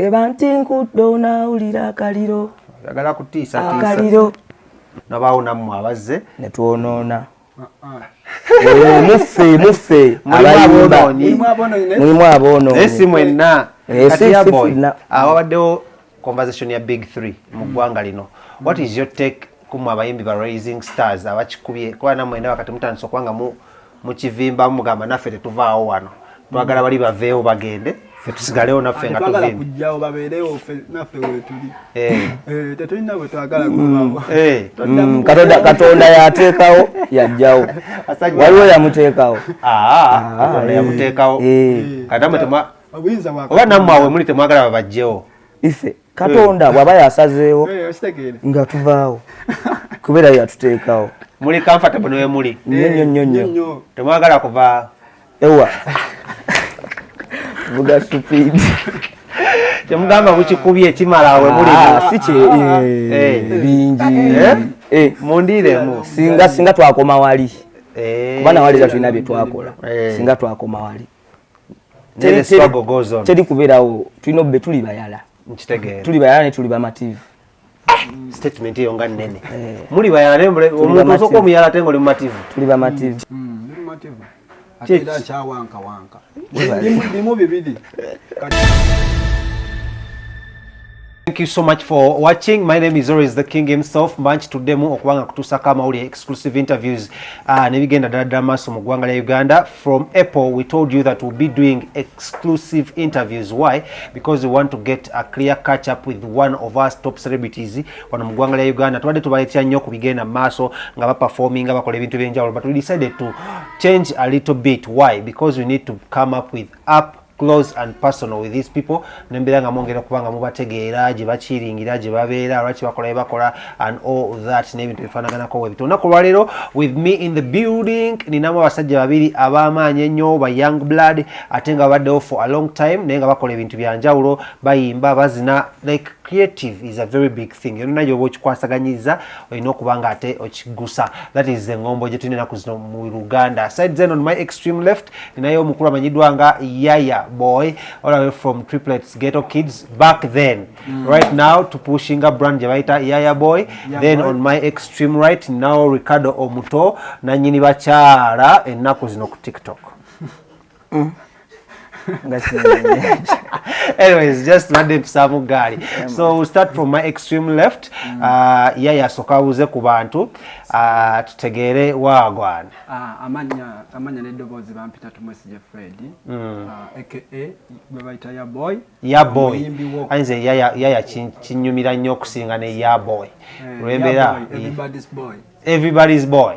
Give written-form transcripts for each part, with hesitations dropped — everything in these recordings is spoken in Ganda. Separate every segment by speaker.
Speaker 1: kebanti nkudona ulira akaliro
Speaker 2: yagala kutiisa
Speaker 1: akaliro
Speaker 2: nabaawo nammwe abazze
Speaker 1: ne tuonoona muffe abayimba mulimu aboonoonyi
Speaker 2: esi mwenna
Speaker 1: si fenna
Speaker 2: awabaddewo conversation ya big 3 mu ggwanga lino what is your take kumwe abayimbi ba Rising Stars abakikubye kuba nammwe enda wakati mutandisa okubanga mukivimba mugamba naffe tetuvaawo wano twagala bali baveewo bagende ffe tusigalewo naffe nga tuvimba
Speaker 3: kujjawo babeerewo naffe wetuli tetulina bwe twagala kubawo
Speaker 1: katonda yateekawo yajjawo waliwo yamuteekawo
Speaker 2: katonda yamuteekawo katamwe oba nammwe awe muli temwagala babajjewo
Speaker 1: ife katonda bw'aba yasazeewo nga tuvaawo kubeera yatuteekawo
Speaker 2: muli comfortable newe muli
Speaker 1: nnyo
Speaker 2: temwagala kuva
Speaker 1: ewa vuga stupid
Speaker 2: temugamba bukikubye ekimala awe muli
Speaker 1: bingi
Speaker 2: mundiiremu
Speaker 1: singa twakoma wali kuba nawali tulina bye twakola singa twakoma wali teri kubeerawo tulina obbe tuli bayala tuli bayala ne tuli bamativu
Speaker 2: statement eyo nga nnene muli bayala omuntu osooka omuyala ate nga oli mumativu
Speaker 1: tuli bamativu
Speaker 3: kyawankawanka limu bibiri.
Speaker 2: Thank you so much for watching. My name is always the king himself. Manchi tudemu okubanga kutusaka mauli exclusive interviews nebigenda ddala maaso mu ggwanga lya Uganda. From Apple we told you that we'll be doing exclusive interviews. Why? Because we want to get a clear catch up with one of our top celebrities wano mu ggwanga lya Uganda. Tubadde tubaletera nnyo ku bigenda maaso nga ba performing nga bakola ebintu ebyenjawulo, but we decided to change a little bit. Why? Because we need to come up with close and personal with these people. Nembera nga mwongera kubanga mubategeera gye bakiringira gye babeera lwaki bakola bye bakola and all that n'ebintu bifaanaganako webitu. Olunaku lwaleero with me in the building ninamu abasajja babiri ab'amaanyi ennyo ba young blood ate nga babaddewo for a long time naye nga bakola ebintu byanjawulo bayimba bazina like creative is a very big thing. Yonna gyoba okikwasaganyiza olina okuba nga ate okigusa. That is engombo gye tulina enaku zino mu Uganda. Aside then on my extreme left ninayo omukulu amanyiddwa nga Yaya Boy all the way from Triplets Ghetto Kids back then. Right now to pushing a brand jabaita Yaya Boy. Then on my extreme right now Ricardo Omuto na nyini bakyala ennaku zino ku TikTok. Anyways, just random Samugari. So we'll start from my extreme left. Yaya sokabuze ku bantu tutegere wagwana.
Speaker 3: Amanya neddobozi bampita tumwesije Fred. AKA gwe bayita Ya Boy.
Speaker 2: Ya Boy. Anze Yaya kinyumira nnyo okusinga ne Ya Boy. Lwembera
Speaker 3: everybody's boy.
Speaker 2: Everybody's boy.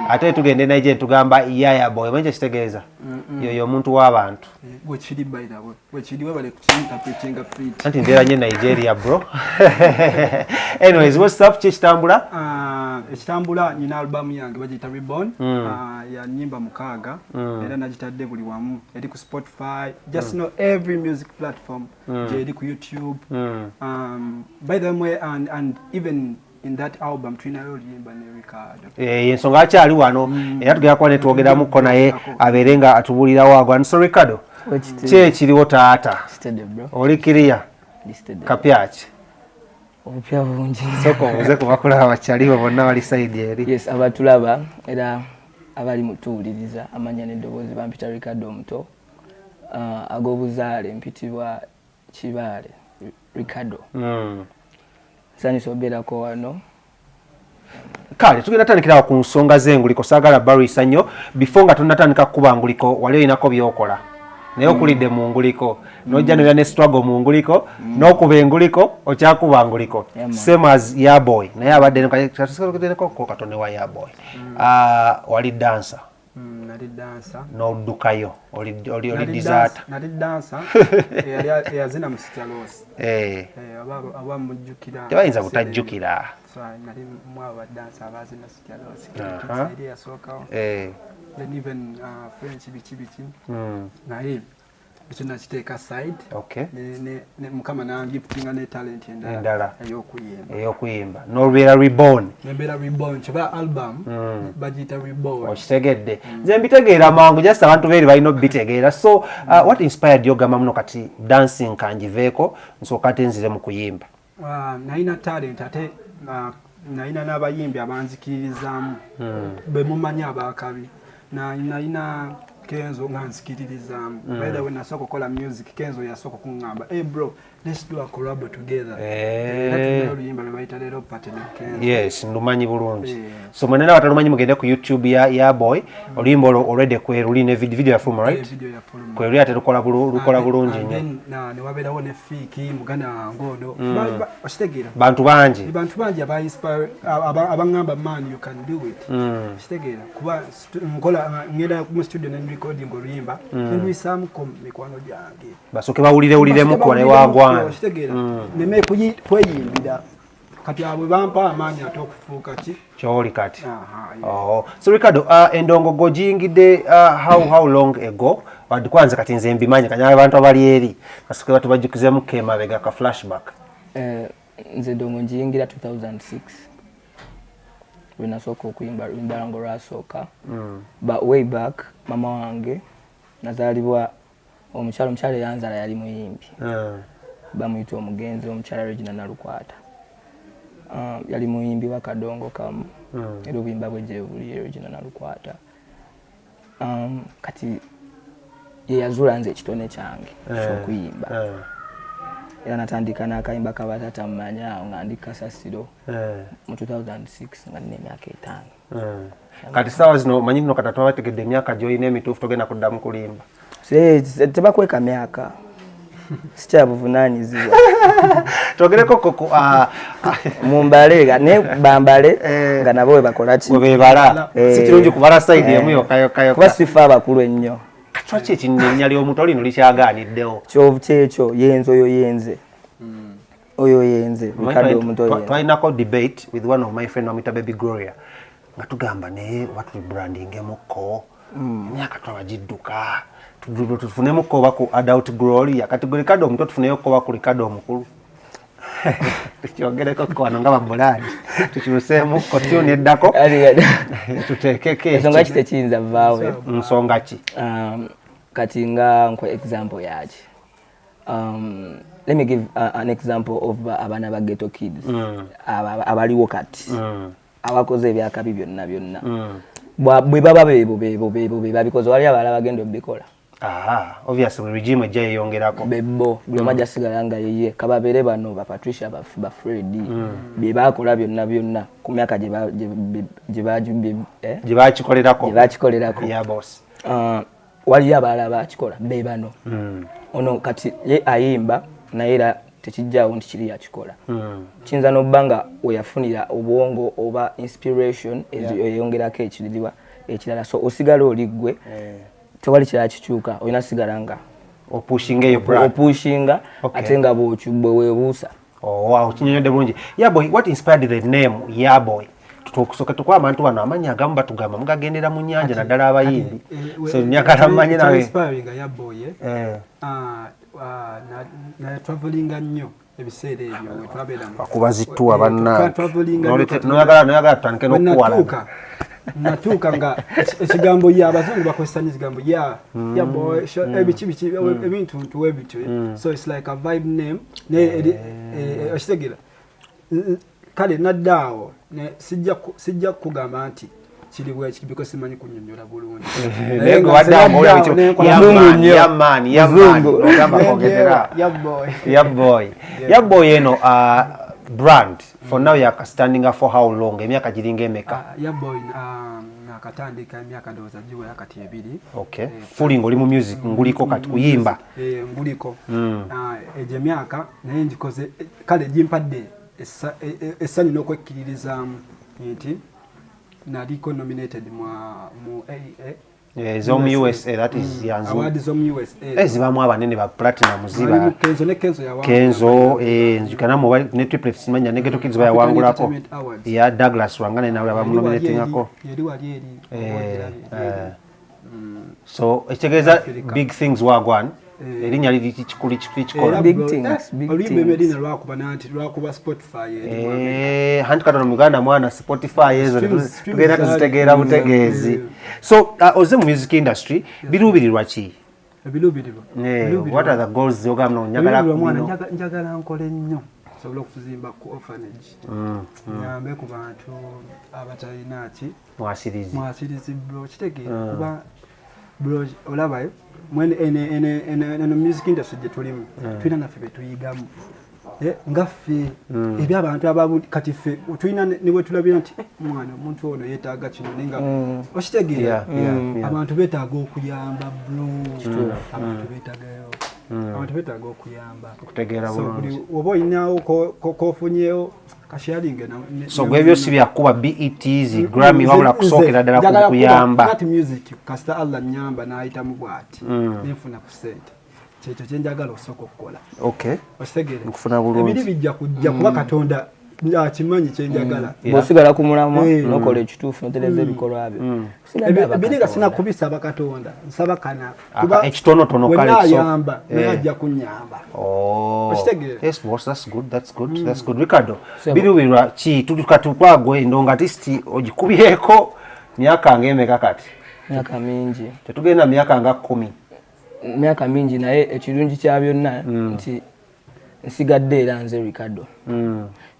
Speaker 2: Ate tugende naije tugamba Yaya Boy. Manje kitegeeza. Yoyo omuntu w'abantu.
Speaker 3: Wechiri by the way. Wechiri wabale kuchinga fit.
Speaker 2: Anti ndera nye Nigeria bro. Anyways, what's up Chitambula?
Speaker 3: Ekitambula nyina album yange bagita Reborn. Ya nyimba mukaaga. Era nagitadde buli wamu. Eri ku Spotify. Just know every music platform. Eri ku YouTube. By the way and even in that album tuinayo liyimba ne Ricardo.
Speaker 2: Ensonga akyali wano era tugenda kuba ne twogeramuko naye abeerenga atubulira wagwa. So Ricardo, kiriwo taata? Oli kiriya? Kapyaki?
Speaker 1: Opya bungi.
Speaker 2: Soko oze kubakulaba abakyalibo bonna bali side eri.
Speaker 1: Yes, abatulaba era abali mutuwuliriza amanya n'eddoboozi bampita Ricardo Omuto. Ag'obuzaale mpitibwa Kibaale Ricardo. Sani soberako wano.
Speaker 2: Kale tugenda tandikira ku nsonga z'enguliko saagala barisa nnyo before nga tunatandika kuba nguliko wali olinako byokola naye okulidde mu nguliko n'ojja n'obeera ne struggle mu nguliko n'okuba enguliko okyakuba nguliko same as Ya Boy naye abadde ko katone wa Ya Boy. Wali dancer.
Speaker 3: Nali dancer.
Speaker 2: N'oddukayo oli desert.
Speaker 3: Nali dancer. Yazina musitalosi. Aba mujjukira.
Speaker 2: Tebayinza butajjukira.
Speaker 3: Nali mwaba dancer abazina sitalosi. Then even French bichi. Naye ekyo nakiteeka side.
Speaker 2: Okay.
Speaker 3: Ne mukama nangiftinga ne talent endala
Speaker 2: ey'okuyimba n'olubeera reborn.
Speaker 3: Nembeera reborn kyeba album bagiyita reborn.
Speaker 2: Okitegedde. Nze mbitegeera mangu just abantu beeri balina obitegeera. So what inspired you ogamba muno kati dancing kangiveeko nsooka ate nzire mu kuyimba?
Speaker 3: Nalina talent ate nalina n'abayimbi abanzikiririzaamu be mumanyi abakabi. Nalina Kenzo nga nzikiririzaamu. By the way nasooka okukola music Kenzo yasooka kuŋŋamba hey bro let's do a collab together. Oluyimba lwe bayita leero Party ne Kenzo.
Speaker 2: Yes, ndumanyi bulungi. So mwenena watalumanyi mugende ku YouTube ya boy oluyimba already lulina video ya full right? Kweri ate lukola bulungi nnyo.
Speaker 3: Ne wabeerawo ne Fiki muganda wange ono. Okitegeera?
Speaker 2: Bantu bangi
Speaker 3: aba-inspire abaŋŋamba man you can do it. Okitegeera? Kuba ngenda mu studio ne recording oluyimba nduyisaamu ko mikwano gyange.
Speaker 2: Basooke bawuliremu kwa ne wagwana.
Speaker 3: Okitegeera? Neme kweyimbira. Kati abwe bampa amaanyi ate okufuuka ki?
Speaker 2: Kyoli kati. So Ricardo, endongo gojingidde how long ago? Wadde kwanza kati nze mbimanyi kanyala abantu abali eri kasooke batubajjukizemu kemabega ka flashback.
Speaker 1: Nze ndongo njiyingira 2006 lwe nasooka okuyimba luyimba lwange olwasooka. But way back mama wange nazaalibwa omukyala eyanzala yali muyimbi. Bamuyita omugenzi omukyala Regina Nalukwata. Yali muyimbi wa kadongo kamu era obuyimba bwe gyebuli Regina Nalukwata. Kati ye yazuula nze ekitone kyange ky'okuyimba. Era natandika n'akayimba kabatata mmanya nga ndi Kasasiro mu 2006 nga nina emyaka 5.
Speaker 2: Kati sawa zino manyi nno kati twabategedde emyaka gy'olina emituufu togenda kuddamu kulimba.
Speaker 1: Tebakweka myaka sikyabuvunaanyizibwa.
Speaker 2: Twogereko koko
Speaker 1: mumbale ne bambale nga nabo we bakola ki
Speaker 2: bebala si kirungi kubala side emu yokayokayo
Speaker 1: kuba sifa abakulu ennyo.
Speaker 2: Twaki ekinnya ly'omuntu olino likyagaaniddewo
Speaker 1: kyovu kyekyo yenze oyo yenze bikadde omuntu oyo.
Speaker 2: Twalinako debate with one of my friend wamuyita Baby Gloria nga tugamba naye watubrandingemukko emyaka twabagidduka tufunemukko oba ku adult Gloria kati gwe Ricardo omuto tufuneyokko oba ku Ricardo omukulu. Tukyogereko kwano nga bamulandi tukiruseemukko tune eddako tuteekeko
Speaker 1: ensonga ki tekiyinza vaawe.
Speaker 2: Nsonga ki?
Speaker 1: Kati nga nkwe example yaki. Let me give an example of abaana ba Ghetto kids abaliwo kati abakoze ebyakabi byonna bwe baba bebo because wali abalala bagenda obikola.
Speaker 2: Obviously regime ejja yeyongerako
Speaker 1: bebo buli omu ajja sigala nga yeye kababeere bano ba Patricia ba Freddy bye bakola byonna ku myaka gye bakikolerako
Speaker 2: ya boss.
Speaker 1: Waliyo abalala bakikola be bano ono kati ye ayimba naye era tekijjaawo nti kiri yakikola. Kiyinza n'obba nga weyafunira obwongo oba inspiration eyongerako ekirala so osigala oli ggwe tewali kirala kikyuka olina sigala nga opushinga ate nga bwe weebuusa.
Speaker 2: Wow, kinyonyodde bulungi. Yaboy, what inspired the name Yaboy? Tukusooka tukuba abantu bano amannya agamu batugamba mugagendera mu nnyanja naddala abayimbi. So nyagala mmanyi nawe.
Speaker 3: Inspiring Yaboy na traveling nnyo ebiseera ebyo we twabeeramu.
Speaker 2: Bakubazittuwa banna. Noyagala tutandike n'okuwala.
Speaker 3: Natuuka nga ekigambo abazungu bakozesa ekigambo Yaboy ebintu ntuwe bityo. So it's like a vibe name. Okitegeera kale naddaawo sijja kugamba nti kiri bweki because simanyi kunnyonnyola bulungi.
Speaker 2: Lengo waddamu Yaboy eno brand for now yaka standing up for how long? Emyaka giringa emeka?
Speaker 3: Yaboy nakatandika emyaka ndowooza giwera kati 2.
Speaker 2: Okay. Fully ngoli mu music nguliko kati kuyimba.
Speaker 3: Nguliko. Egyo emyaka naye ngikoze kale gimpadde essanyu n'okwekkiririzaamu nti naliko nominated mu
Speaker 2: Zom USA, that is Yanzu.
Speaker 3: Award Zom USA.
Speaker 2: Zibamu abanene ba platinum ziba.
Speaker 3: Kenzo ya wangu.
Speaker 2: Kenzo, njukana mu ne triplets simanya ne Ghetto kids ba wangulako. Ya Douglas wangana na ba nominating ako.
Speaker 3: Yeri wali eri.
Speaker 2: So, ekitegeeza big things wagwan. Erinya liri kikuli kikola.
Speaker 1: Big things, big
Speaker 3: Oluyimba
Speaker 1: things.
Speaker 3: Medina lwakuba Spotify
Speaker 2: Hanti katono Muganda mwana Spotify ezo
Speaker 3: Streams
Speaker 2: tugenda kuzitegeera butegeezi. So oze mu music industry biruubirirwa ki?
Speaker 3: Ebiluubirirwa.
Speaker 2: What are the goals ogamba njagala
Speaker 3: njagala nkole nnyo sobola okuzimba ku orphanage nyambe ku bantu abatalina ki mwasirizi bro kitegeera kuba bro olabayo mwene ene music industry gye tulimu tulina naffe betuyigamu ngaffe eby'abantu ababuti kati ffe tulina ne bwe tulabira nti mwana omuntu ono yeetaaga kino nenga okitegeera abantu beetaaga okuyamba bro abantu beetaaga okuyamba
Speaker 2: okutegeera bulungi
Speaker 3: oba olinawo kofunyewo kasharinge
Speaker 2: so gwebyo si byakuba BETs Grammy wabula kusookera ddala ku kuyamba
Speaker 3: not music kasita Allah nyamba n'ayitamu bw'ati nenfuna ku ssente kyekyo kye njagala osooka okukola okitegere
Speaker 2: nkufuna bulungi
Speaker 3: ebiri bijja kujja kuba Katonda akimanyi kye njagala
Speaker 1: bw'osigala ku mulamwa n'okola ekituufu n'otereza ebikolwa byo
Speaker 3: ebiri nga sina kubisaba Katonda nsaba kana
Speaker 2: ekitonotono kale
Speaker 3: wenayamba naye ajja kunnyamba okitegere
Speaker 2: yes boss that's good Ricardo biruubirwa ki tukwagwe ndonga artist ogikubyeko myaka ng'emeka kati
Speaker 1: myaka mingi
Speaker 2: tetugenda myaka nga 10
Speaker 1: myaka mingi naye ekirungi kya byonna nti nsigadde era nze Ricardo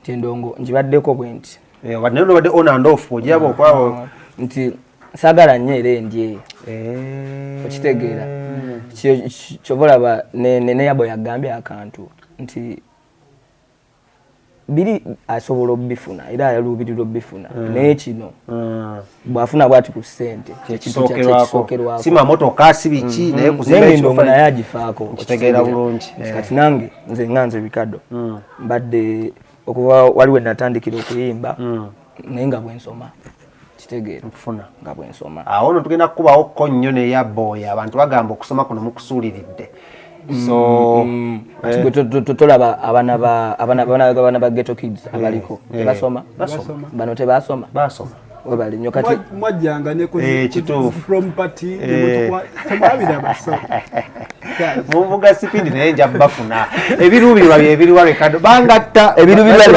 Speaker 1: nti endongo ngibaddeko bwe nti
Speaker 2: wadde nobadde on and off ogiraba okwabo
Speaker 1: nti saagala nnyo era endyeyo okitegeera kyova olaba ne yabo yagambye akantu nti biri asobola obifuna era yaluubirirwa obifuna naye kino bw'afuna bw'ati ku ssente kyekisookerwako
Speaker 2: si mamotoka si biki naye kuzimba
Speaker 1: endongo naye agifaako
Speaker 2: okitegeera bulungi
Speaker 1: kati nange nze Ricardo mbadde okuva waliwo natandikira okuyimba naye nga bwensoma kitegeera
Speaker 2: nkufuna
Speaker 1: nga bwensoma
Speaker 2: awo no tugenda kukubawo ko nnyo ne ya boy abantu bagamba okusoma kuno mukusuuliridde so
Speaker 1: tolaba abaana ba Ghetto kids abaliko tebasoma bano tebasoma webali nnyo kati
Speaker 3: mwajjanga ne ku
Speaker 2: kituufu
Speaker 3: property temwabira baso
Speaker 2: muvuga sipindi naye nja bafuna ebiruubirwa byebiriwa Ricardo bangatta
Speaker 1: ebiruubirwa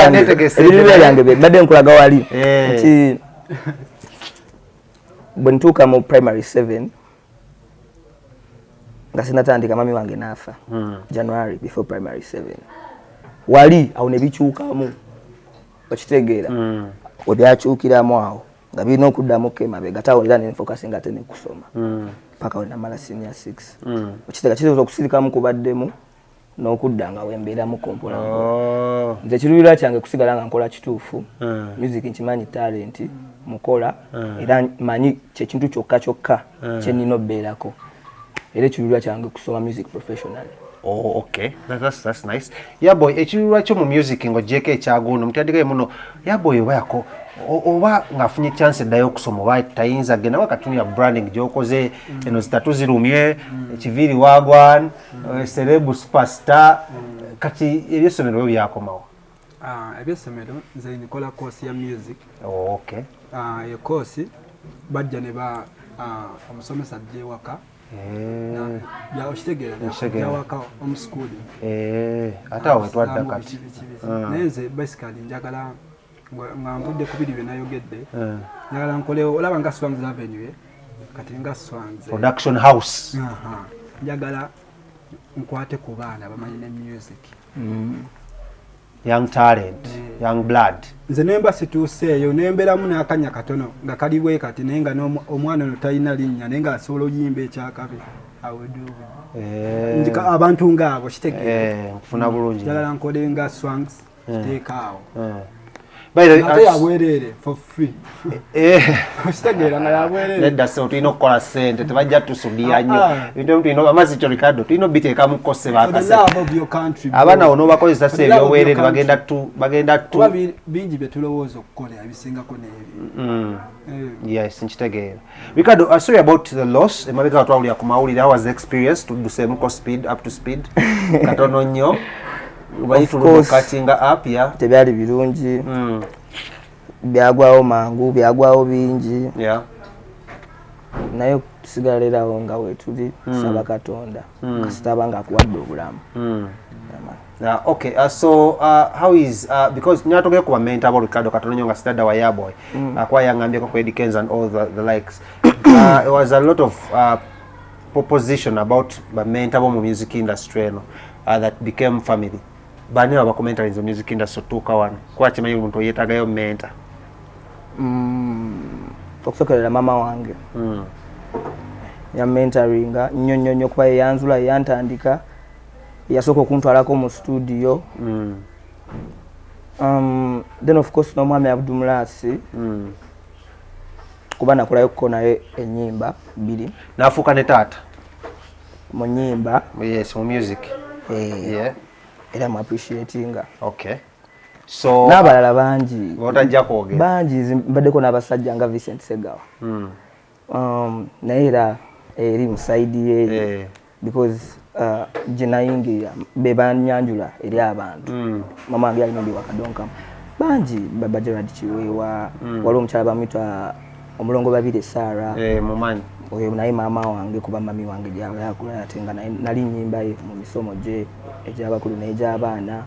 Speaker 1: byange mbadde nkulaga wali nti bwe ntuuka mu primary 7 nga sinatandika mami wange naafa January before primary 7 wali awo ne bikyukamu okitegeera webyakyukiramu awo nga birina okuddamu kemabega tawonera nenfokasi nga te nekusoma paka we namala senior 6 okitegeera kitegeeza okusirikamu kubaddemu n'okudda nga wembeeramu kompola nze kiruubirwa kyange kusigala nga nkola kituufu music nkimanyi talent mukola era manyi kyekintu kyokka kyenina obbeerako era ekiruubirwa kyange kusoma music professional.
Speaker 2: Okay, that's nice. Yeah boy, ekiruubirwa kyo mu music ng'ogyeko ekyaguno mutandikayo muno yeah boy obayako oba ng'afunye chance eddayo okusoma oba tayinza genda wakatuni ya branding gy'okoze eno zitatu zirumye ekiviri wagwan celeb superstar kati ebyessomero byakomawo
Speaker 3: ebyessomero nze nikola course ya music.
Speaker 2: Okay.
Speaker 3: Iyo course bajja ne ba omusomesa ajjewaka ya okitegeera yawaka homeschooling
Speaker 2: ate awo wetwadda kati
Speaker 3: naye nze basically njagala nga nvudde ku biri bye nayogedde njagala nkolewo olaba nga Swangs Avenue kati nga Swangs
Speaker 2: production house
Speaker 3: njagala nkwate ku baana bamanyi ne music
Speaker 2: young talent young blood
Speaker 3: nze nemba situuseeyo nembeeramu n'akanya katono nga kali bwe kati naye nga omwana ono talina linnya naye nga asobola oyimba ekyakabe awedde abantu ngaabo kitegeera
Speaker 2: nkufuna bulungi
Speaker 3: njagala nkole nga Swangs kiteekaawo
Speaker 2: ate
Speaker 3: yabwereere for free okitegeera nga yabwereere
Speaker 2: nedda so tulina okukola ssente tebajja tusudiya nnyo ebintu tulina amazzi kyo Ricardo tulina obiteekamu kkose bakase abaana wo n'obakozesa se ebyobwereere bagenda tu
Speaker 3: kuba bingi bye tulowooza okukola ebisingako n'ebyo
Speaker 2: yes nkitegeera Ricardo sorry about the loss emabega nga twawulira ku mawulire how was the experience tuduseemuko speed up to speed katono nnyo katinga up ya
Speaker 1: tebyali birungi byagwawo mangu byagwawo bingi nayo tusigalerawo nga wetuli tusaba Katonda kasitaba nga akuwadde obulamu.
Speaker 2: Okay, so how is because nyatogeye ku bamenta abo Ricardo Katononyo nga stada wa Yaboy kwa yangambye ko Edikens and all the likes. There was a lot of proposition about bamenta abo mu music industry that became family. Bani aba commentaries in the music industry tuka wana kwa chimanyi omuntu yetagayo menta.
Speaker 1: Okusokerera mama wange ya mentoringa nnyonnyo kuba yanzula yantandika yasooka okuntwalako mu studio then of course n'omwami Abdumulasi kuba nakolayo kuko naye ennyimba 2
Speaker 2: nafuuka ne taata
Speaker 1: mu nnyimba.
Speaker 2: Yes, mu music. Yeah,
Speaker 1: era mu appreciatinga.
Speaker 2: Okay, so
Speaker 1: n'abalala bangi
Speaker 2: otajja kwogera
Speaker 1: bangi mbaddeko n'abasajja nga Vincent Segawa naye era eri musaidi ye because jinayingira be banyanjula eri abantu mama wange alina ndi wakadonka bangi baba Gerard Chiwewa waliwo omukyala bamwita omulongo babire Sara
Speaker 2: mumanyi
Speaker 1: oyo naye mama wange kuba mami wange gyaba yakula yatenga nali nnyimba ye mu misomo gye egy'abakulu n'egy'abaana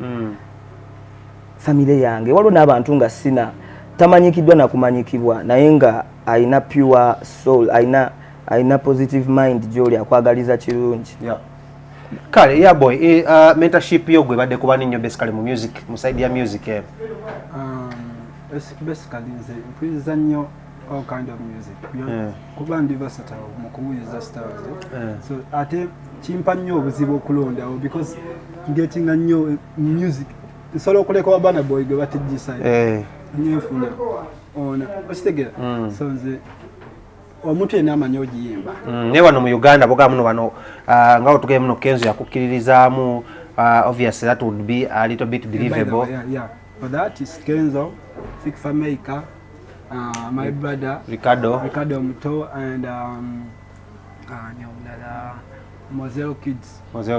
Speaker 1: family yange waliwo n'abantu nga sina tamanyikiddwa na kumanyikibwa naye nga aina pure soul aina positive mind gy'oli akwagaliza kirungi.
Speaker 2: Kale Yaboy mentorship yo gwe badde kuba ninyo basically mu music mu side ya music
Speaker 3: basically nze mpuliriza nnyo all kind of music kuba ndi versatile mu kuwuliriza styles so ate kimpa nnyo obuzibu okulondawo because ngetinga nnyo music nsobola okuleka wa Burna Boy gwe batijjisa nyenfuna ona okitegera so nze omuntu yenna amanyi ogiyimba
Speaker 2: ne wano mu Uganda boga muno wano nga otugeye muno Kenzo yakukkiririzaamu obviously that would be a little bit believable.
Speaker 3: Yeah. For that is Kenzo, Fik Fameka, my brother
Speaker 2: Ricardo
Speaker 3: Muto and Moselle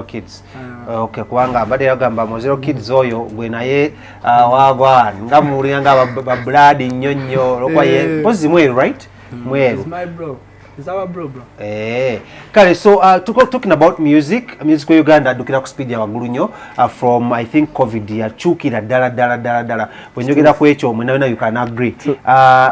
Speaker 3: Kids.
Speaker 2: Okay, kubanga abadde yagamba Moselle Kids oyo gwe naye wagwa nga muwulira nga blood nnyonnyo lokwa ye pozi mweru, right? Mweru.
Speaker 3: He's my bro. He's our bro.
Speaker 2: Kale, so talking about music in Uganda dukira ku speed ya wagulu nnyo from I think COVID yachukira dala when you get ku ekyo mwe you can agree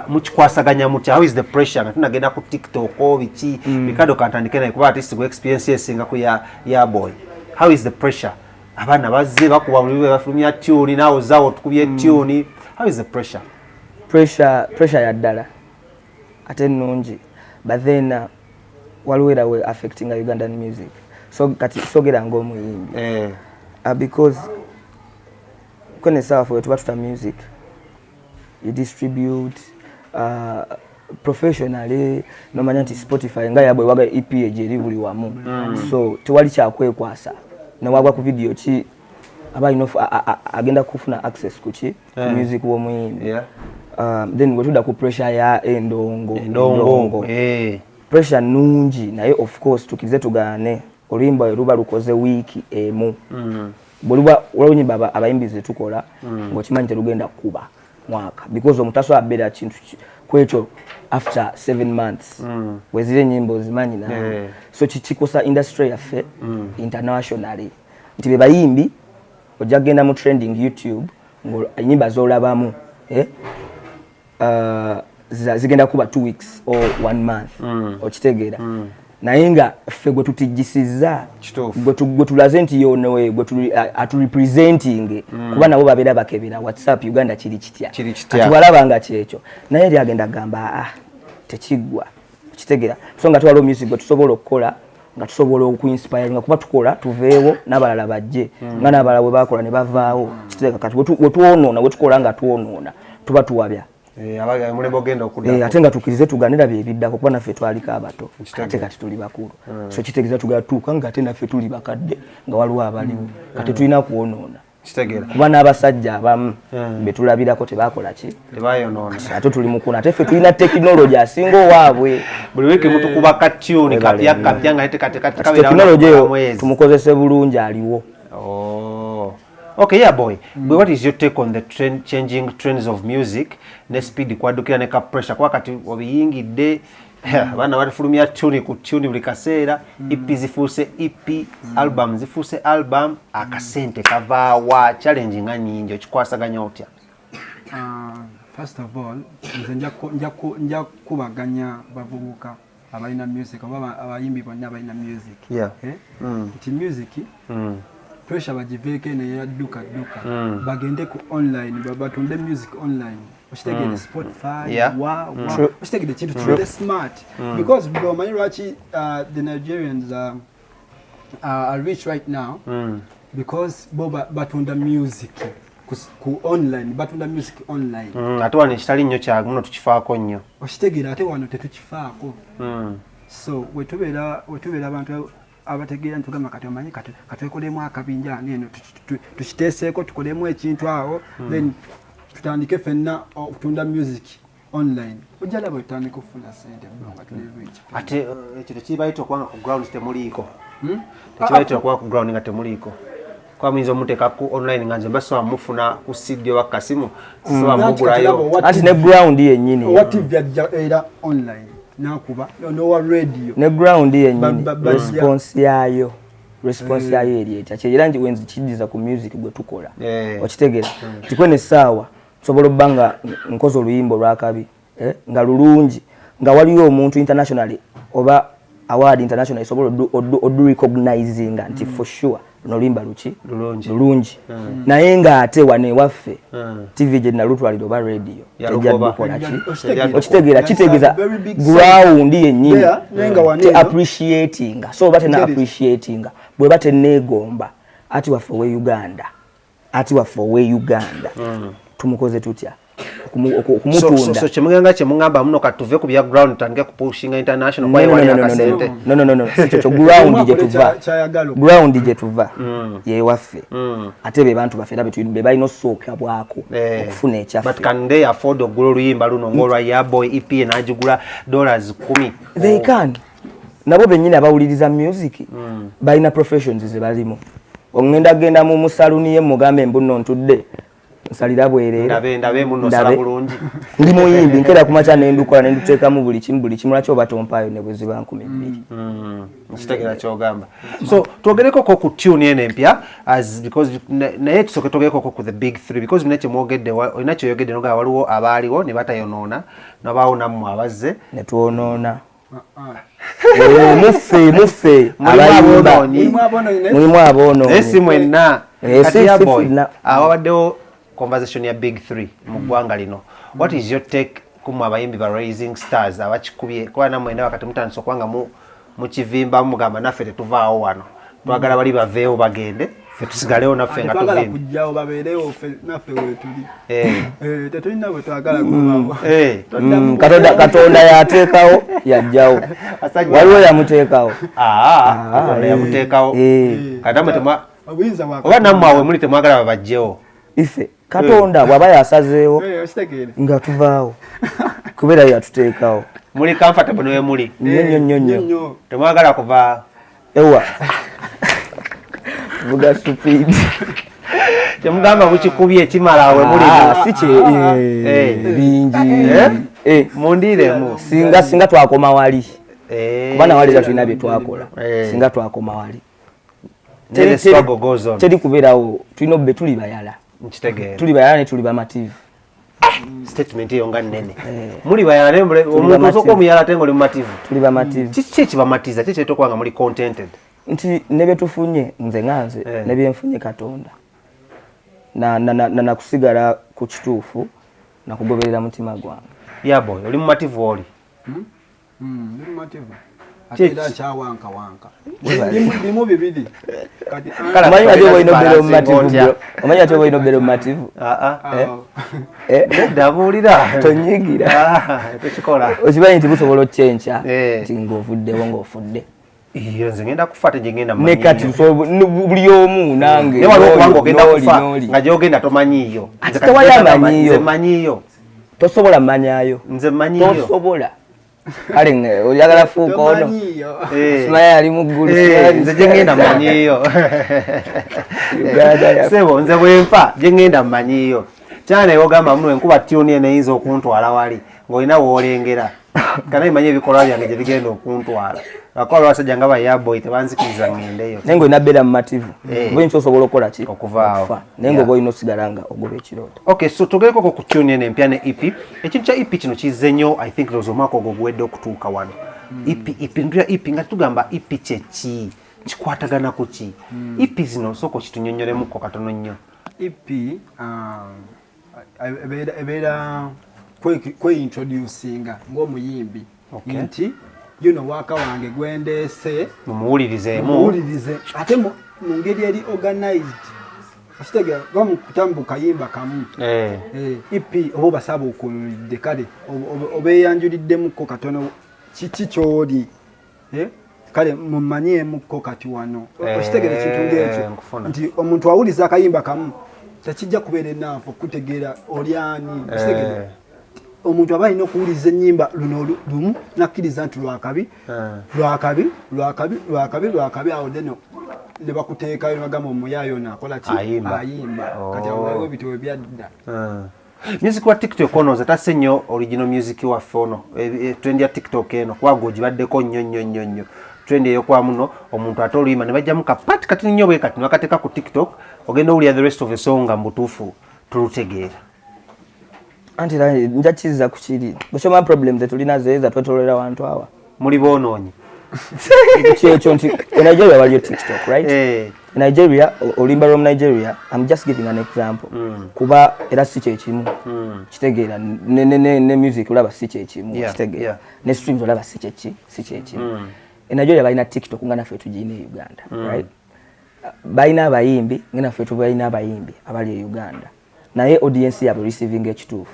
Speaker 2: mukikwasaganya mutya, how is the pressure nga tunagenda ku TikTok biki Ricardo kantandike naye kuba artist go experience esinga ku ya boy, how is the pressure abana bazze bakuba buli bafulumya tune nawo zawo tukubye tune, how is the pressure
Speaker 1: ya ddala ate nnungi but then waliwo we affecting Ugandan music so kati sogera ng'omuyimbi because kone sawa for tuba tuta music you distribute professionally nomanya nti Spotify nga yabwe waga EP ejeri buli wamu so tewali kyakwekwasa nawagwa ku video ki aba agenda kufuna access kuki music w'omuyimbi then wetuda ku pressure ya endongo pressure nungi naye of course tukirize tugane oluyimba luba lukoze wiki emu buluba oluyimba abayimbize tukola ngokimanyi terugenda kuba mwaka because omutaso abera kintu kwekyo after 7 months wezire nyimbo zimanyi na so kikosa industry yaffe internationally nti be bayimbi ojagenda mu trending YouTube ngo nyimba zolabamu zigenda kuba 2 weeks or 1 month okitegeera naye nga ffe gwe tutijjisiza gwe tulaze nti yonowe gwe aturepresenting kuba nabo babeera bakebera WhatsApp Uganda kiri kitya kati walabanga kyekyo naye eri agenda gamba tekiggwa okitegeera so nga tuwaliwo music gwe tusobola okukola nga tusobola okuinspire nga kuba tukola tuveewo n'abalala bajje nga n'abalala bwe bakola ne bavaawo kitegeera kati wetuwonoona wetukola nga tuwonoona tuba tuwabya ate nga tukirize tuganira byebiddako kuba naffe twaliko abato ate kati tuli bakulu so kitegeeza tugatuuka nga ate naffe tuli bakadde nga waliwo abaliwo kati tulina kuwonoona kuba n'abasajja abamu betulabirako tebakola ki ate tuli mukuna ate ffe tulina tekinologi asinga owaabwe
Speaker 2: buli wiki mutukuba katyuni kapya nga
Speaker 1: tekinologi eyo tumukozese bulungi aliwo.
Speaker 2: Okay, yeah boy. But what is your take on the changing trends of music? Ne speed kwadukira ne ka pressure kwa kati obiyingidde Bana batufulumya tune ku tune buli kaseera EP zifuuse EP album zifuuse album akasente kavaawa challenge nga nyingi okikwasaganya otya?
Speaker 3: First of all nja kubaganya bavubuka abalina music oba abayimbi bonna abalina music nti music pressure bagiveeko eno yadduka bagende ku online batunde music online okitegere Spotify okitegere ekintu kiri smart because omanyi lwaki the Nigerians are rich right now because bo batunda music ku online batunda music online
Speaker 2: ate wano ekitali nnyo kyamuno tukifaako nnyo
Speaker 3: okitegere ate wano tetukifaako so wetubeera abantu abategeera ntugamba kati omanyi katwekolemu akabinja neno tukiteeseeko tukolemu ekintu awo then tutandike ffenna okutunda music online ojja laba tutandika okufuna sente nga tuli rich
Speaker 2: ate ekyo tekibayita okubanga ku ground temuliiko tekibayita okuba ku ground nga temuliiko kwa muyinza omuteeka ku online nga nze mbasobola mufuna ku studio wa kasimu sobola mugulayo
Speaker 1: ati ne ground yennyini
Speaker 3: owa TV ajja era online nakuba nowa radio
Speaker 1: ne ground yennyini response yayo eri etya era nti wenzi kidiza ku music gwe tukola okitegera tikwene essaawa nsobola obba nga nkoze oluyimba olwakabi nga lulungi nga waliyo omuntu internationally oba award international isobola odu recognizinga nti for sure noluyimba luki lulungi naye nga ate wane waffe TV gye nalutwalira oba radio tejjaddukola ki okitegeera kitegeeza ground yennyini te appreciatinga so bate na appreciatinga bwe bate neegomba ati waffe owe Uganda tumukoze tutya okumutunda
Speaker 2: so kyemuganga kyemugamba muno katuve ku bya ground tange kupushinga international kwa wali akasente
Speaker 1: no sikyo ground gye tuva ye waffe ate be bantu bafera be balina osooka bwako okufuna ekyaffe
Speaker 2: but can they afford ogula oluyimba luno ngolwa ya boy EP n'agigula $10
Speaker 1: they can nabo bennyini abawuliriza music balina professions ze balimo ongenda genda mu musaluni ye mugambe mbuno ntudde nsalira bwerera
Speaker 2: ndabe muno sala bulungi
Speaker 1: ndi muyimbi nkera kumacha nendukola nenduteekamu buli kimu lwaki obatompa ne bwe ziba 12
Speaker 2: nkitegera kyogamba so twogereko ko ku tune ene empya as because naye tusoke twogereko ko ku the big three because mnache mwogedde inacho yogedde noga waliwo abaaliwo ne batayonoona nabaawo nammwe abazze
Speaker 1: ne tuonoona muffe mulimu aboonoonyi
Speaker 2: esi mwenna kati ya boy awawaddewo conversation ya big three mu ggwanga lino what is your take kumwe abayimbi ba rising stars abakikubye kwa namwe enda wakati mutandisa okwanga mu kivimba mugamba naffe tetuvaawo wano twagala bali baveewo bagende ffe tusigalewo naffe nga tuvimba
Speaker 3: kujjawo babeerewo naffe wetuli tetulina bwe twagala kubawo
Speaker 1: katonda yateekawo yajjawo waliwo yamuteekawo
Speaker 2: yamuteekawo katamwe oba nammwe awe muli temwagala babajjewo
Speaker 1: ife katonda bwaba yasazeewo nga tuvaawo kubeera yatuteekawo
Speaker 2: muli comfortable newe muli
Speaker 1: nnyo
Speaker 2: temwagala kuva
Speaker 1: ewa vuga stupid
Speaker 2: temugamba mukikubye ekimala awe muli
Speaker 1: bingi
Speaker 2: mundiremu
Speaker 1: singa twakoma wali kubana wali tulina bye twakola singa twakoma wali teri kubeerawo tulina obbe tuli bayala tuli bayala ne tuli bamativu
Speaker 2: statement eyo nga nnene muli bayala omuntu osooka omuyala ate nga oli mumativu
Speaker 1: tuli bamativu
Speaker 2: kiki ekibamatiza kiki ekitera nga muli contented
Speaker 1: nti ne bye tufunye nze nga nze ne bye nfunye katonda nakusigala ku kituufu nakugoberera mutima gwange
Speaker 2: yaboy oli mumativu oli
Speaker 3: ndi mumativu ate era nkyawankawanka ndimu bibiri
Speaker 1: omanyi ate olina obeera mumativu
Speaker 2: ndabuulira
Speaker 1: tonyigira
Speaker 2: tekikola
Speaker 1: okimanyi nti busobola okukyenkya nti ng'ovuddewo ng'ofudde
Speaker 2: iyo nze ngenda kufa ate gyengenda
Speaker 1: ne kati buli omu nange
Speaker 2: ne waliwo kubanga ogenda kufa nga gyogenda tomanyiiyo
Speaker 1: ate tewayamanyiiyo
Speaker 2: nze manyiiyo
Speaker 1: tosobola mmanyayo
Speaker 2: nze manyiiyo
Speaker 1: tosobola kale oyagala fuuka ono simanya yali mu ggulu
Speaker 2: nze gyengenda mmanyiiyo sebo nze bwenfa gyengenda mmanyiiyo kyana naye ogamba muno enkuba tuni eno eyinza okuntwala wali ng'olina woolengera kana imanye ebikolwa byange gye bigenda okuntwala akola wasajja nga bayaboy tebanzikiriza ngendeyo
Speaker 1: nengo inabera mativu bwe ncho sobola okola ki
Speaker 2: okuvaawo
Speaker 1: nengo boy no sigaranga ogobe ekirota.
Speaker 2: Okay, so tugereko ku tune ene empya ne EP ekintu kya EP kino kizze nnyo I think lozo mako ogwedde okutuuka wano EP ndya EP nga tugamba EP kyeki kikwatagana ku ki EP zino soko kitunyonyolemuko katono nnyo
Speaker 3: EP ebeera kwe-introducinga ng'omuyimbi nti yuno waka wange gwendeese
Speaker 2: mumuwulirize
Speaker 3: ate mu ngeri eri organized asitegera bamukutambu kayimba kamu EP oba basaba okulidde kale obeeyanjuliddemuko katono kiki kyoli kale mumanyeemuko kati wano asitegera ekintu ng'ekyo nti omuntu awuliza akayimba kamu tekijja kubeera ennafu okutegeera olyani asitegera omuntu aba alina okuwuliza ennyimba luno lumu nakkiriza nti lwakabi awo deno ne bakuteekayo nebagamba omuyaayo naakola ki ayimba kati awo waliwo bitowe byadda
Speaker 2: music wa TikTok ono zatasse nnyo original music waffe ono trend ya TikTok eno kuwaga ogibaddeko nnyo trend eyokwa muno omuntu ate oluyimba ne bajjamu kapati kati nnyo bwe kati nakateeka ku TikTok ogenda owulira the rest of the song nga mbutuufu tulutegeera
Speaker 1: anti njakiza kukiri bushoma problem zetulina zeeza twetolera wantu awa
Speaker 2: muli bonoonyi
Speaker 1: kyekyo nti Nigeria waliyo TikTok right Nigeria olimba lwa Nigeria I'm just giving an example kuba era si kyekimu kitegeera ne music olaba si kyekimu kitegeera ne streams olaba si kyekimu Nigeria balina TikTok nga naffe tugine Uganda right balina abayimbi nga naffe tubalina abayimbi abali e Uganda naye audience yabo receiving ekituufu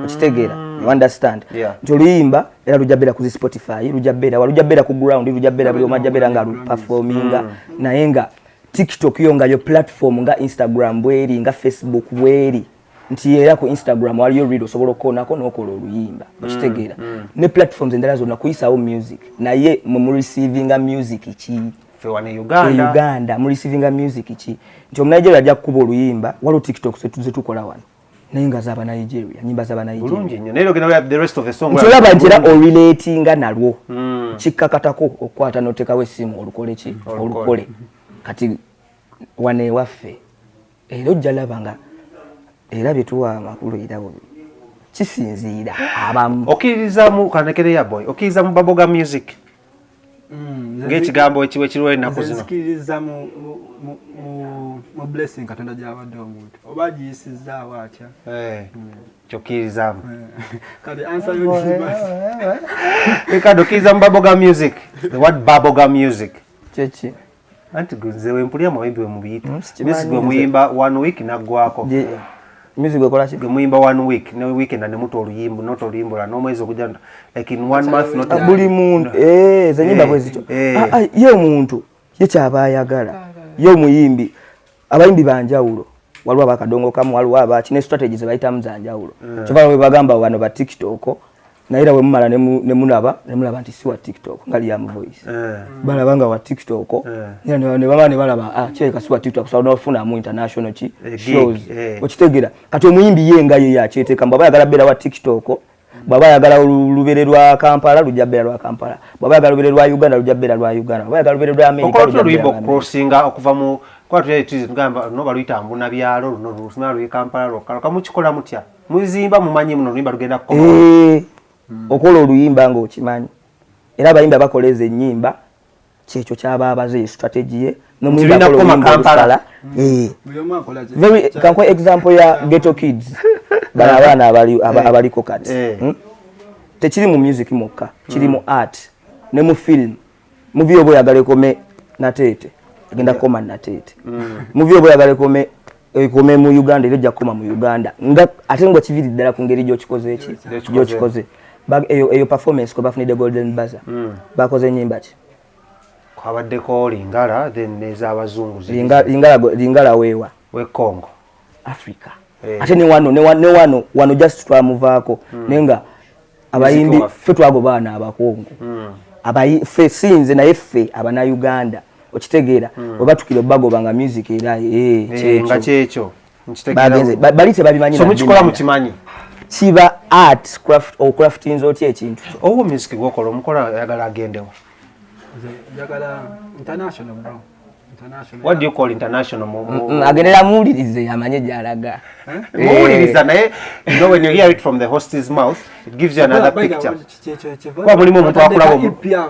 Speaker 1: okitegeera you understand tuluyimba era lujabera ku Spotify lujabera ku ground lujabera buli omajabera nga performinga naye nga TikTok yo nga yo platform nga Instagram bweri nga Facebook bweri nti era ku Instagram waliyo read osobola okonako n'okola oluyimba okitegeera ne platforms endala zonna kuyisaawo music naye mu receiving music ki
Speaker 2: fewane
Speaker 1: Uganda mu receiving music ki nti Nigeria ajja kukuba oluyimba waliwo TikTok zetukola wano naye nga zaba Nigeria nyimba zaba Nigeria
Speaker 2: bulungi nnyo naye ogenda the rest of the song
Speaker 1: tulaba nti era orelatinga nalwo kikkakatako okukwata n'oteekawo essimu olukole ki olukole kati wane ewaffe era ojja laba nga era byetuwa amakulu erabo kisinziira abamu
Speaker 2: okkirizamu kanekere ya boy okkirizamu baboga music ng'ekigambo ekiwe kiriwo ennaku zino
Speaker 3: nzikiriza mu blessing katonda gy'abadde omuntu oba agiyisizaawo atya
Speaker 2: kyokkirizamu
Speaker 3: kati answer yonimasi
Speaker 2: ekado okkiriza mu baboga music the word baboga music
Speaker 1: kyeki
Speaker 2: anti nze wempulira mawimbi wemubiyita music gwe muyimba 1 week naggwako
Speaker 1: music wekola ki
Speaker 2: gwe muyimba 1 week ne weekend ne muto oluyimbo not oluyimbo la n'omwezi okujja like in 1 month not
Speaker 1: buli muntu ze nyimba bwe zito ye omuntu ye kyaba ayagala ye omuyimbi abayimbi banjawulo waliwo abakadongo kamu waliwo abaki ne strategies bayitamu zanjawulo kyova bwe bagamba wano ba TikTok naye era bwe mumala ne mulaba nti si wa TikTok nga Liam Voice balabanga wa TikTok ne balaba kyeka si wa TikTok so n'ofunamu international shows okitegeera kati omuyimbi ye nga ye yakyeteeka bw'aba ayagala beera wa TikTok bw'aba ayagala olubere lwa Kampala lujja beera lwa Kampala bw'aba ayagala olubere lwa Uganda lujja beera lwa Uganda bw'aba ayagala olubere lwa America
Speaker 2: lujja beera lwa America crossinga okuva mu kwa tuyitize tugamba no baluyita mbuna byalo no lusina lwe Kampala lokalo kamukikola mutya muzimba mumanyi muno luyimba lugenda kukola okola oluyimba nga okimanyi era abayimba bakoleza ennyimba kyekyo kyabaabaze strategy ye very kankwe example ya Ghetto Kids bana abaana abaliko kati tekiri mu music mokka kiri mu art ne mu film movie obo yagalekome natete agenda koma natete movie obo yagalekome ekome mu Uganda ejja koma mu Uganda nga ate ngo kiviri ddala ku ngeri gy'okikoze eki gy'okikoze eyo performance ko bafunide golden buzzer bakoze ennyimba ki kwabaddeko lingala then neza abazungu
Speaker 1: lingala weewa
Speaker 2: we Congo
Speaker 1: Africa ate ne wano just twamuvaako nenga abayimbi ffe twago baana abakongo ffe sinze naye ffe abana Uganda okitegeera oba tukire bagobanga music era
Speaker 2: kyekyo
Speaker 1: bali tebabimanyi
Speaker 2: so mukikola mukimanyi
Speaker 1: kiba art craft or crafting zoti ekintu
Speaker 2: owo music gwokola omukola yagala agendewa
Speaker 3: Jagala international bro. International.
Speaker 2: What do you call international?
Speaker 1: Agendera muwulirize amanye gyalaga.
Speaker 2: Muwuliriza naye, you know, when you hear it from the host's mouth, it gives you another picture. Kwa mulimu omuntu akulaba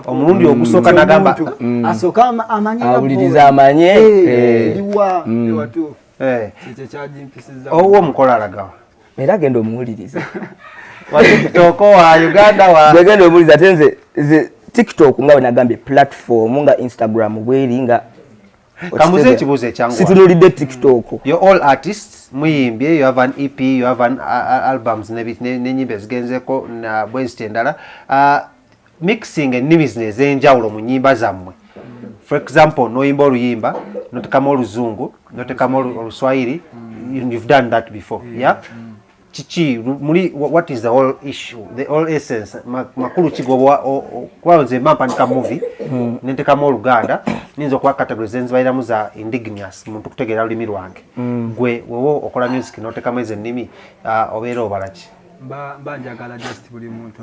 Speaker 2: omulundi ogusooka n'agamba
Speaker 3: asooka amanye
Speaker 1: awuliriza amanye
Speaker 3: liwa ewatu ekyo kyagimpisiza
Speaker 2: owo omukola alagawa
Speaker 1: era genda omuwuliriza
Speaker 2: wa TikTok wa Uganda wa
Speaker 1: genda omuwuliriza ate nze TikTok nga bwe nagambye platform nga Instagram bweri nga
Speaker 2: kambuze ekibuuzo ekyangu
Speaker 1: sitululidde TikTok.
Speaker 2: You're all artists muyimbye, you have an EP, you have an albums n'enyimba ezigenzeko na bweziti endala mixing ennimi zino ez'enjawulo mu nnyimba zammwe. For example, noyimba oluyimba notekamu oluzungu notekamu oluswahili, you've done that before. Yeah. Chichi muri what is the whole issue, the whole essence makulu kigo kwanze mpanika movie nentekamu oluganda ninzo kwa categories enzibairamu za indigenous muntu kutegera olimi lwange gwe wowo okola music notekamu ezo ennimi obeera obalaki
Speaker 3: mba njagala just buli muntu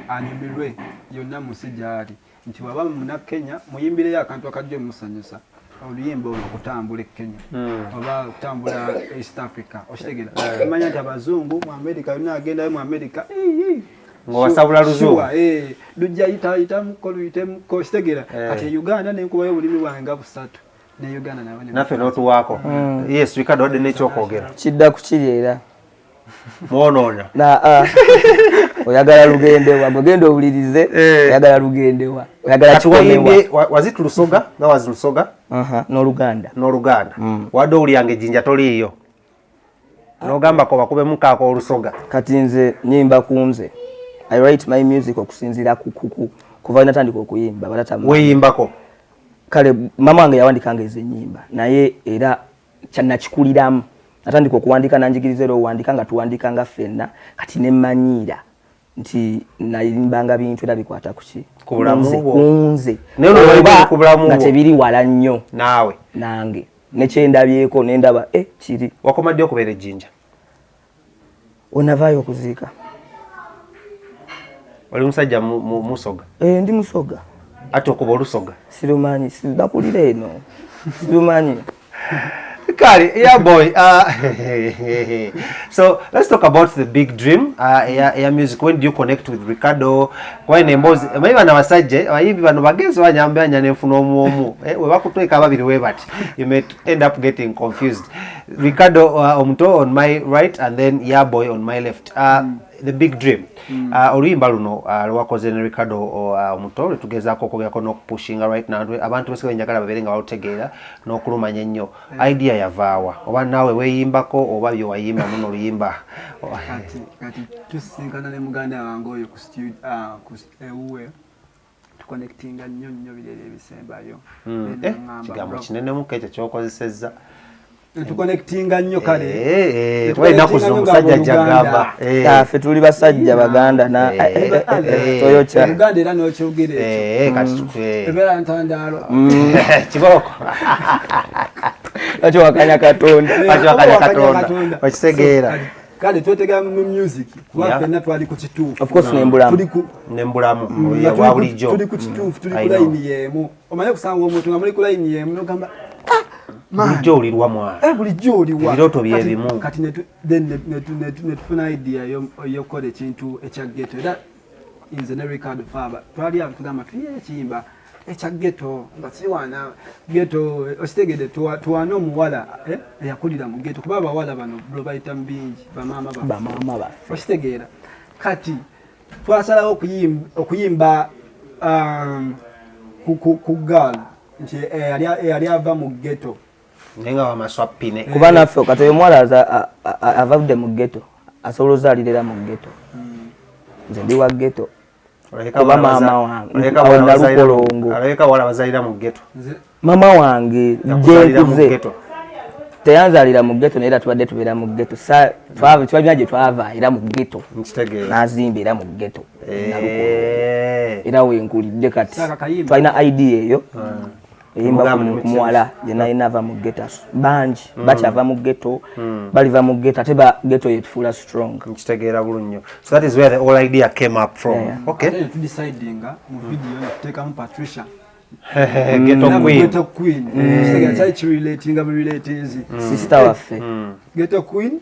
Speaker 3: anyumirwe yonna musijali nti waba muna Kenya muyimbireyo akantu akajja musanyusa oluyimba okutambula Kenya oba kutambula East Africa oshitegera manya nti abazungu mu America yonna agenda mu America
Speaker 2: ngowasabula luzungu
Speaker 3: lujja ita mukolo itemko oshitegera ati Uganda nenkubayo bulimi bwange busatu ne Uganda
Speaker 2: nafe notuwaako yes Ricardo wadde n'ekyokwogera
Speaker 1: kidda kukiri era
Speaker 2: mwonoona
Speaker 1: oyagala lugendewa bwegenda owulirize oyagala lugendewa oyagala
Speaker 2: kiwayimbye wazit lusoga nga wazi lusoga
Speaker 1: n'oluganda
Speaker 2: wadde owulyange jinja toliiyo n'ogambako bakubemu kaako olusoga
Speaker 1: kati nze nyimba kunze I write my music okusinziira kuva natandika okuyimba balatamu
Speaker 2: weeyimbako
Speaker 1: kale mama wange yawandikanga ezo ennyimba naye era kyannakikuliramu natandika okuwandika nanjigiriza era owandika nga tuwandika nga ffenna kati nemmanyiira nti nayimbanga bintu era bikwata kuki kunze nga tebiri wala nnyo
Speaker 2: naawe
Speaker 1: nange nekyendabyeko nendaba kiri
Speaker 2: wakomadde okubeera ejjinja
Speaker 1: onavaayo okuziika
Speaker 2: oli musajja musoga
Speaker 1: ndi musoga
Speaker 2: ate okuba olusoga
Speaker 1: sirumanyi sidakulira eno sirumanyi
Speaker 2: Kari, yeah boy. So let's talk about the big dream. Yeah, music. When do you connect with Ricardo? When embozi, maybe na wasajje, abayibi bano bagenzi banyambe anyane nfuno omu. We bakutweka babiri we but you may end up getting confused. Ricardo Omuto on my right and then yeah boy on my left. The big dream. Oluyimba luno lwakoze ne Ricardo Omuto letugezaako okugako n'okupushinga right now abantu bose njagala babeere nga balutegeera n'okulumanya ennyo idea yavaawa oba naawe weeyimbako oba byo wayimba muno oluyimba
Speaker 3: kati tusinkana ne muganda wange oyo ku studio ewuwe tuconnectinga nnyo birere ebisembayo
Speaker 2: kigambo kinene muko ekyo kyokozesezza
Speaker 3: tuconnectinga nnyo kale
Speaker 2: enaku zino omusajja jagamba
Speaker 1: ffe tuli basajja baganda na toyokya
Speaker 3: uganda era nokyogere
Speaker 2: kati
Speaker 3: ebeera ntandaalo
Speaker 2: kibooko
Speaker 1: lwaki wakanya katonda
Speaker 2: okitegeera
Speaker 3: kale twetega mu music kuba ffenna twali ku kituufu
Speaker 1: of course
Speaker 2: nembulamu wa bulijjo
Speaker 3: tuli ku kituufu tuli ku layini yeemu omanye kusanga omuntu nga muli ku layini yeemu nogamba
Speaker 2: bulijjo olirwa mwana
Speaker 3: bulijjo oliwa
Speaker 2: ebiroto byebimu
Speaker 3: kati netufuna idea yokukola ekintu ekya Ghetto era nze ne Ricardo Faba twali tugamba tuye ekiyimba ekya Ghetto nga siwana Ghetto okitegedde tuwane omuwala eyakulira mu Ghetto kuba abawala bano bwe bayita mu bingi bamaama baffe okitegeera kati twasalawo okuyimba ku gaala nti eyali ava mu Ghetto
Speaker 2: nenga wamaswapine
Speaker 1: kuba naffe kati oyo omuwala avudde mu Ghetto asobola ozaalirira mu Ghetto nze ndi wa Ghetto kuba maama wange nalukolongo
Speaker 2: alabeka wala bazaalira mu Ghetto
Speaker 1: maama wange gyenkuze teyanzaalira mu Ghetto naye era tubadde tubeera mu Ghetto twalina gye twava era mu Ghetto n'azimba era mu Ghetto nalukolongo era wenkulidde kati twalina idea eyo eyimba ku muwala yena inava mu ghetto banji bakyava mu ghetto baliva mu ghetto ate ba ghetto yetufuula strong.
Speaker 2: Nkitegeera bulungi. So that is where the whole idea came up from. Okay.
Speaker 3: To decidinga mu video tuteekamu Patricia
Speaker 2: Ghetto Queen.
Speaker 3: Relating
Speaker 1: sister waffe
Speaker 3: Ghetto Queen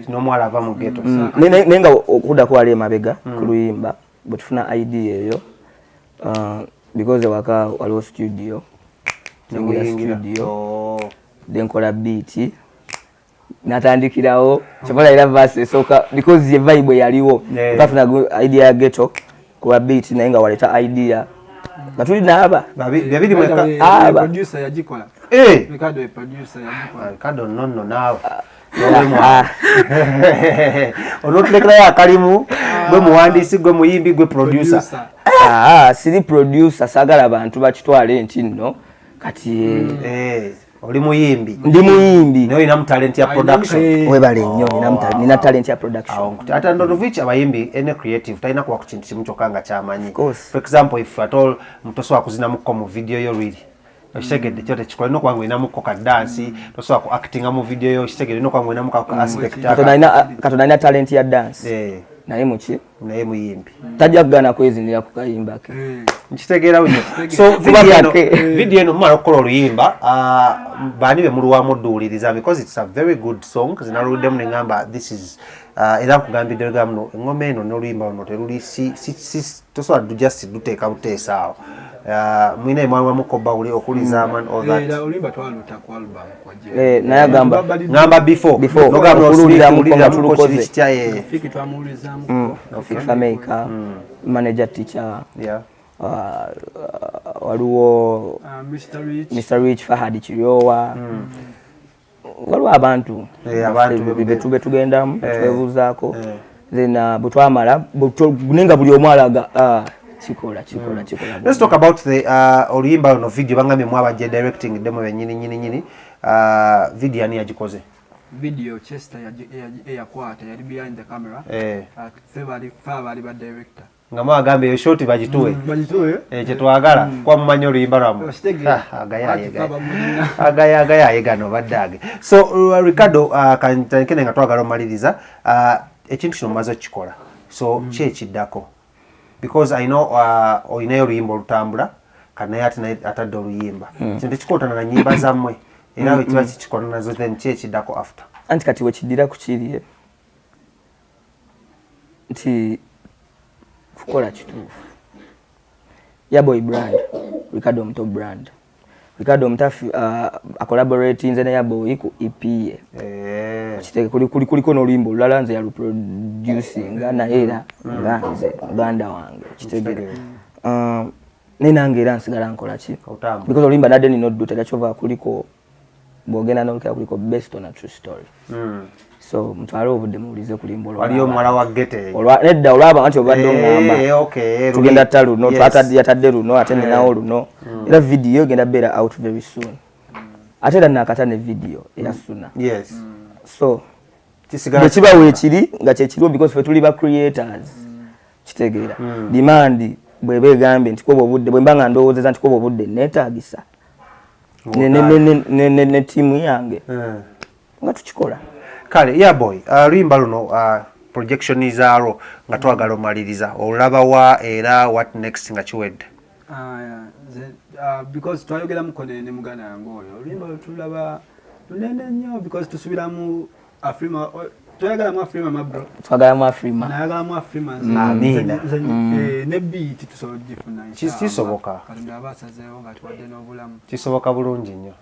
Speaker 2: n'omuwala ava mu ghetto.
Speaker 1: nenga okuddako wali emabega ku luyimba bwe tufuna idea eyo because ewaka waliwo studio denkola beat natandikirawo kyobola era verse esooka because ye vibe yaliwo twafuna idea ya ghetto kuba beat naye nga waleta idea nga tuli naaba
Speaker 2: babiri
Speaker 3: producer yagikola Ricardo producer yagikola
Speaker 2: Ricardo nonno naawe onotulekerayo akalimu gwe muwandiisi gwe muyimbi gwe producer.
Speaker 1: Siri producer saagala abantu bakitwale nti nno kati
Speaker 2: oli muyimbi
Speaker 1: ndi muyimbi
Speaker 2: naye olinamu talent ya production.
Speaker 1: Webale nnyo nina talent ya production.
Speaker 2: Ate Ndodovic abayimbi any creative talina kuba ku kintu kimu kyokka nga kyamanyi. For example if at all mutosobola kuzinamuko mu video yo really okitegedde kyo tekikola olina okuba nga olinamuko ka dance tosobola ku actinga mu video yo okitegedde olina okuba nga olinamu ka aspect
Speaker 1: katonda alina talent ya dance naye muki
Speaker 2: naye muyimbi
Speaker 1: tajja kugaana kwezinira ku kayimba ke.
Speaker 2: Nkitegeera nnyo. So video eno mumala okukola oluyimba baani be muluwamu odduwuliriza because it's a very good song zinaluluddemu ne ngamba this is era nkugambidde gamuno engoma eno n'oluyimba luno teruli tosobola just duteeka buteesa awo mwina emwalwamuko bawuli okuliza man all that
Speaker 3: oluyimba twaluta ku album kwa
Speaker 1: naye
Speaker 2: ngamba before
Speaker 1: tulukoze
Speaker 3: fiki twamuulizamu
Speaker 1: maker manager teacher waliwo Mr. Rich Fahad Kiryowa waliwo abantu be tugendamu twebuuzaako then bwetwamala nenga buli omu alaga chikola.
Speaker 2: Let's talk about the oluyimba luno video bangambye mwabajje directing demo nyini video yani yagikoze
Speaker 3: video Chester yakwata yali behind the camera bali ba director
Speaker 2: nga mwagambe yo shoti bagituwe kyetwagala kwa mumanyi oluyimba lwamu agaya gano baddage. So Ricardo kantanike nga twagala omaliriza ekintu kino mumaze okukikola so ki ekiddako because I know olinayo oluyimba olutambula kanaye ate atadde oluyimba kino tekikotana na nyimba zammwe era wekiba kikikola nazo then ki ekiddako after
Speaker 1: anti kati wekiddira ku kiri nti kukola kituufu yaboy brand Ricardo omuto brand Ricardo omuto collaborate nze ne yaboy ku EP ye kiteke kuliko n'oluyimba olulala nze yaluproducinga naye era nga nze muganda wange kitegere nenange era nsigala nkola ki because oluyimba nadde nina oddu tegakyova kuliko bwogenda n'olukira kuliko based on a true story so mutwale obudde muwulize kulimba
Speaker 2: waliyo omuwala wa Ghetto
Speaker 1: nedda olwaba nti obadde ongamba tugenda tta luno yatadde luno ate ninawo luno era video egenda beera out very soon ate era nakata ne video eyasuna so kiba weekiri nga kyekiriwo because fe tuli ba creators kitegeera demand bweba egambye nti kuba obudde bwe mba nga ndowoozeza nti kuba obudde neetaagisa ne tiimu yange nga tukikola
Speaker 2: kale yaboy luyimba luno projection zaalo nga twagala omaliriza olabawa era what next nga kiwedde
Speaker 3: because twayogera mukone ne muganda yange oyo oluyimba tulaba lunene nnyo because tusubiramu Afrima twagala mu Afrima mabro
Speaker 1: twagala mu Afrima
Speaker 3: nayagala mu Afrima ne beat tusobola gifuna
Speaker 2: kisoboka
Speaker 3: kalunda abasazeewo nga tuwadde n'obulamu
Speaker 2: kisoboka bulungi nnyo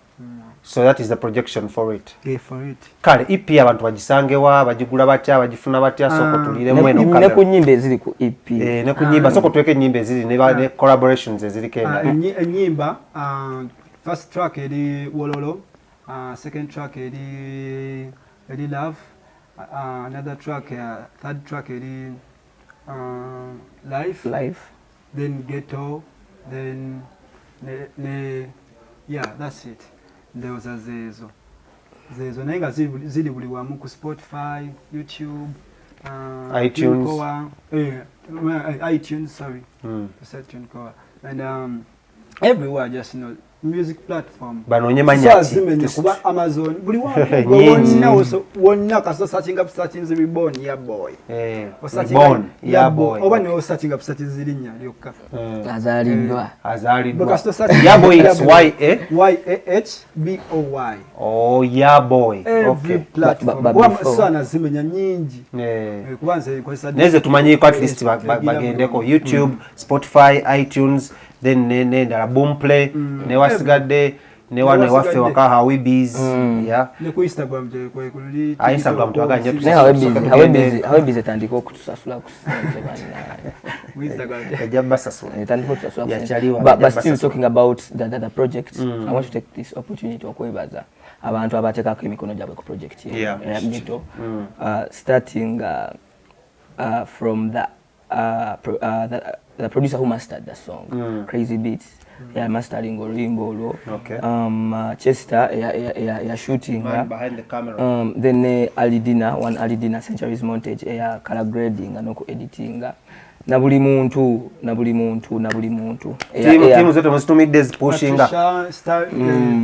Speaker 2: so that is the projection for it
Speaker 3: for it
Speaker 2: kale EP abantu bagisangewa bagigula batya bagifuna batya soko tuliremu eno
Speaker 1: kale ne ku nyimba eziri ku EP
Speaker 2: ne ku nyimba soko tweke nyimba eziri ne collaborations eziri kenda
Speaker 3: nyimba first track eri Wololo second track eri Love another track third track eri Life then Ghetto then yeah that's it there was a zezo naye nga ziri buli wamu ku Spotify YouTube iTunes sorry and everywhere just music platform.
Speaker 2: Banonye manya
Speaker 3: kuba Amazon buli wantu wonna kaso searching up searching reborn ya boy.
Speaker 2: Reborn ya boy.
Speaker 3: Oba ne searching up searching zirinya lyokka.
Speaker 1: Azalidwa.
Speaker 2: Ya boy is
Speaker 3: YAHBOY.
Speaker 2: Oh ya boy.
Speaker 3: Okay. Platform. Sana zimenya nyingi. Kubanze
Speaker 2: neze tumanyi ko at least bagendeko YouTube, Spotify, iTunes, then ne Boomplay, ne wasigadde ne wane waffe waka Hawibis, yeah.
Speaker 3: Ne ku Instagram je ko kuli.
Speaker 2: Instagram twaganje
Speaker 1: Hawibis tandiko okutusasula ku
Speaker 3: Instagram.
Speaker 2: Kajamba sasula.
Speaker 1: Tandiko okutusasula.
Speaker 2: Yachaliwa.
Speaker 1: But still talking about the project, I want to take this opportunity okwebaza abantu abatekako emikono gyabwe ku project ye. Ghetto. Starting from the producer who mastered the song, Crazy Beats. Yeah, mastering Olimbo lo.
Speaker 2: Okay.
Speaker 1: Chester ya shooting.
Speaker 2: Man behind the camera.
Speaker 1: Then Alidina Centuries Montage ya color grading anoko editing. Na buli muntu.
Speaker 2: Timu zote msitumide pushing.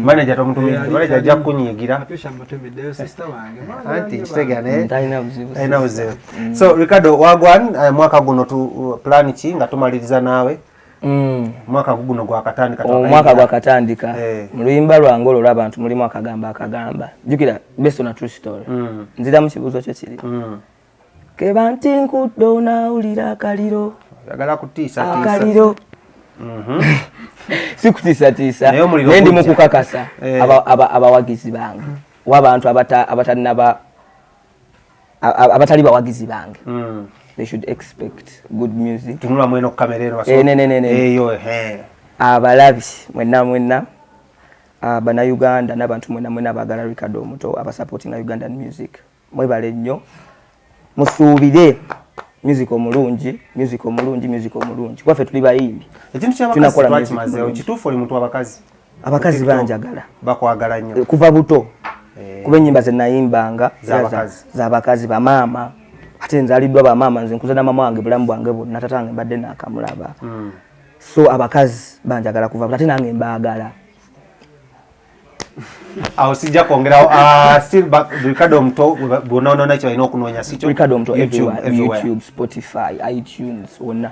Speaker 2: Manager tomutumide. Manager ajja kunyigira.
Speaker 3: Apesha mtumide sister wange.
Speaker 2: Anti chitegane.
Speaker 1: Taina
Speaker 2: uzibu. So Ricardo wagwan mwaka guno tu plan chi nga tumaliriza nawe. Mwaka guno gwa katandika
Speaker 1: mwaka gwa katandika muluyimba lwange olwo abantu mulimu akagamba jukira based on a true story nzira mu kibuzo kyo kiri kebanti nkuddo nawulira akaliro
Speaker 2: yagala kutiisa
Speaker 1: akaliro sikutiisa nendi mu kukakasa abawagizi bange w'abantu abatali bawagizi bange. They should expect good music.
Speaker 2: Tunula mweno kamerero waso.
Speaker 1: Abalabi mwenna bana Uganda n'abantu mwenna bagala Ricardo Muto aba supporting Ugandan music. Mwebale nnyo. Musuubire music omulungi. Kwafe tuli bayimbi.
Speaker 2: Ekintu ky'abakazi twakimazeewo kituufu oli muntu w'abakazi.
Speaker 1: Abakazi banjagala.
Speaker 2: Bakwagala nnyo.
Speaker 1: Kuva buto. Kuba ennyimba ze nayimbanga z'abakazi bamaama. Ate nzaliddwa ba mama nze nkuzana mama wange bulamu bwange bwonna tatange mbadde nakamulaba. So abakazi banjagala kuva ate nange mbaagala.
Speaker 2: Awo sijja kwongerawo still back Ricardo Muto bonaona ekyo alina okunoonya sicho.
Speaker 1: Ricardo Muto YouTube, Spotify, iTunes wonna.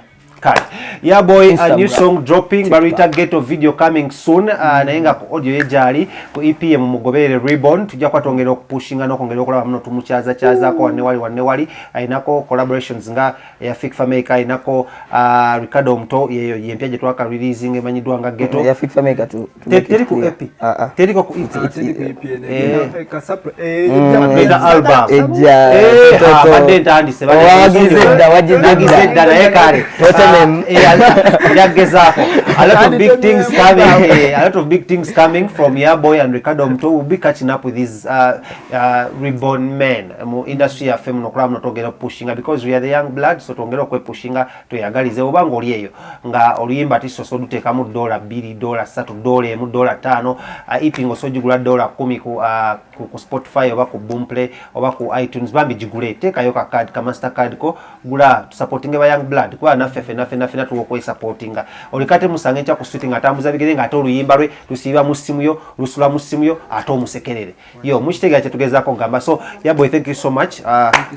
Speaker 2: Yeah boy, Instagram. A new song dropping Barita Ghetto video coming soon. Nayenga ku audio yejali ku EP ye mugobere Reborn tujja kwatongera okupushinga n'okongera okulaba muno tumuchaza ko wanewali ainako collaborations nga ya Fikfa Maker ainako Ricardo Muto yeyo yempya je twaka releasing emanyidwa nga Ghetto
Speaker 1: ya Fikfa Maker tu
Speaker 2: teri ku EP teri ku EP
Speaker 3: the
Speaker 2: album badenta andise
Speaker 1: wagizedda
Speaker 2: naye kale a lot of big things coming from your boy and Ricardo Muto. Will be catching up with these reborn men industry ya fame no club no togera pushing because we are the young blood, so tongera kwe pushinga to yagalize obango liyeyo nga oluyimba tiso so duteka mu $2 $3 $1 mu $5 ipingo so jigula $10 ku Spotify oba ku Boomplay oba ku iTunes bambi jigule teka yo ka card ka Mastercard ko gula supporting ba young blood kwa nafe tuwo supportinga olikate musange ncha ku shooting atambuza bigere nga ate oluyimba lwe lusiba mu simu yo lusula mu simu yo ate omusekerere yo muchitega kye tugezako ngamba. So yeah boy, thank you so much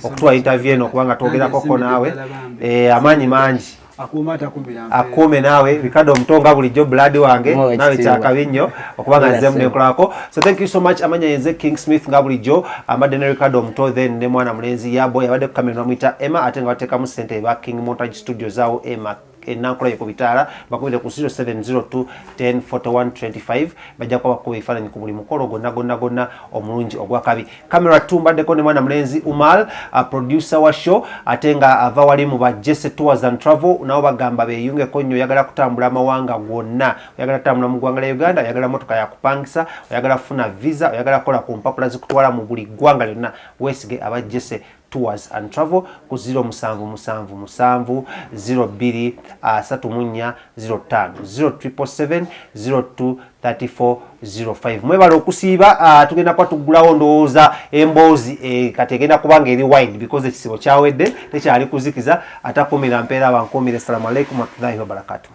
Speaker 2: okutwa interview eno kubanga twogerako ko nawe amanyi manji akume nawe Ricardo Muto nga bulijjo blood wange nawe kyakabi nnyo okubanga nze munekolako. So thank you so much. Amanya yenze King Smith nga bulijjo amadde ne Ricardo Muto then ne mwana mulenzi yabo yabadde ku kamera namuyita Emma ate nga batekamu ssente ba King Montage Studios zaawo Emma enankula yekubitala bakubire ku 0702 10 41 25 bajja kwa kubifaananyi ku buli mukolo gonna omulungi ogwakabi. Camera tumbadeko ne mwana mulenzi Umal producer wa show atenga ava wali mu ba Jesse Tours and Travel nabo bagamba beyunge konyo yagala kutambula amawanga gwonna yagala kutambula mu ggwanga lya Uganda yagala motoka ya kupangisa yagala kufuna visa yagala kola ku mpapula zikutwala mu buli ggwanga lyonna wesige aba Jesse Tours and Travel ku 0777 02 340 0777 02 3405. Mwebala okusiiba tugenda kwa tugulawo ndowooza emboozi kategenda kubanga eri wide because ekisibo kyawedde tekyali kuzikiza atakumira mpeera abankumire. Assalamu alaikum wa rahmatullahi wa barakatuh.